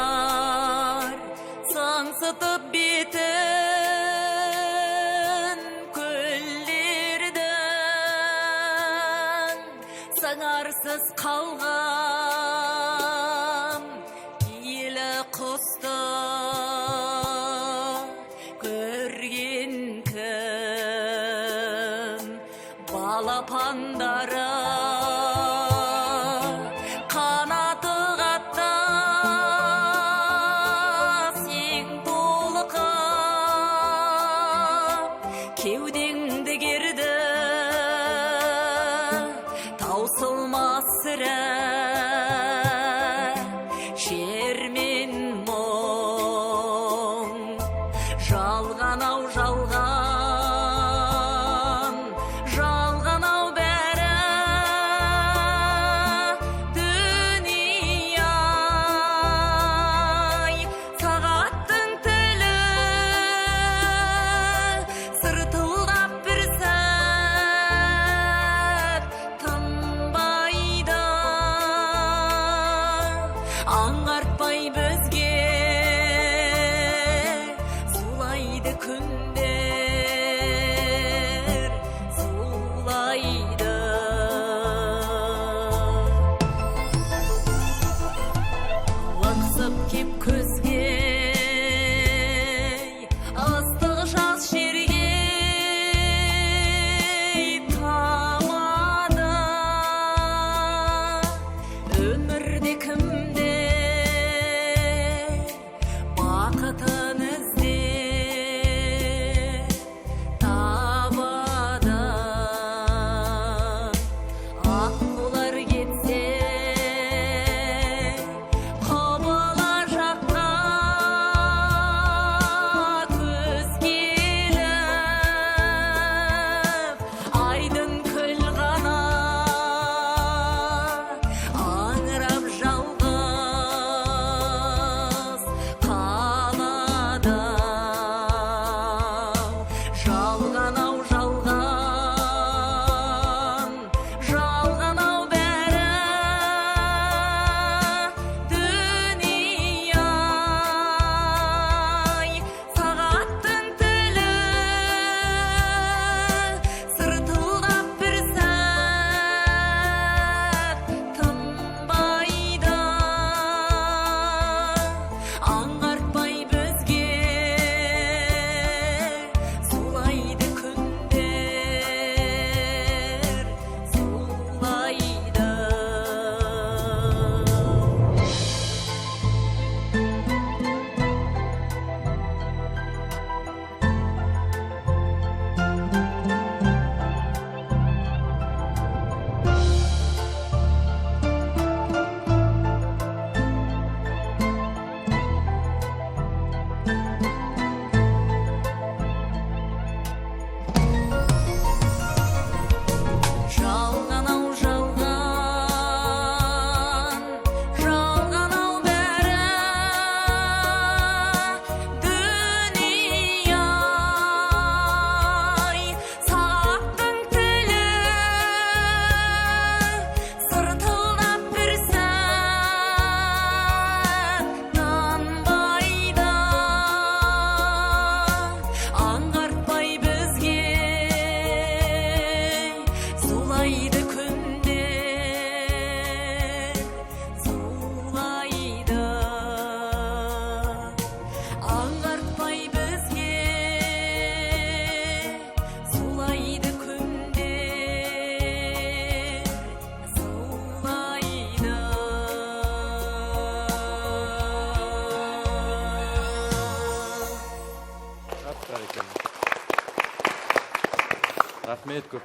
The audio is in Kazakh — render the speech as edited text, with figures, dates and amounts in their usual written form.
Aşar sangsıtıp biten köllerden sanarsız kalgan ile kusta görgen kim balapandara kewdеңді керді таусылмас сірә шер мен мұң жалған ау жалған ау бәрі дүние-ай сағаттың тілі сыртылдап бір сәт тынбайды аңғартпай бізге зулайды күндер зулайды лықсып кеп көзге ыстық жаз жерге тамады өмірде кімде бақытын іздеп табады ақ болар кетсе құбыла жаққа көз келіп айдын күл ғана аңырап жалғыз қалады жалған ау жалған ау бәрі дүние-ай сағаттың тілі сыртылдап бір сәт тынбайды аңғартпай бізге зулайды күндер зулайды жалған ау жалған ау бәрі дүние-ай сағаттың тілі сыртылдап бір сәт танбайды аңғартпай бізге зулайды күндер зулайды аңғартпай бізге зулайды күндер зулайды рахмет көп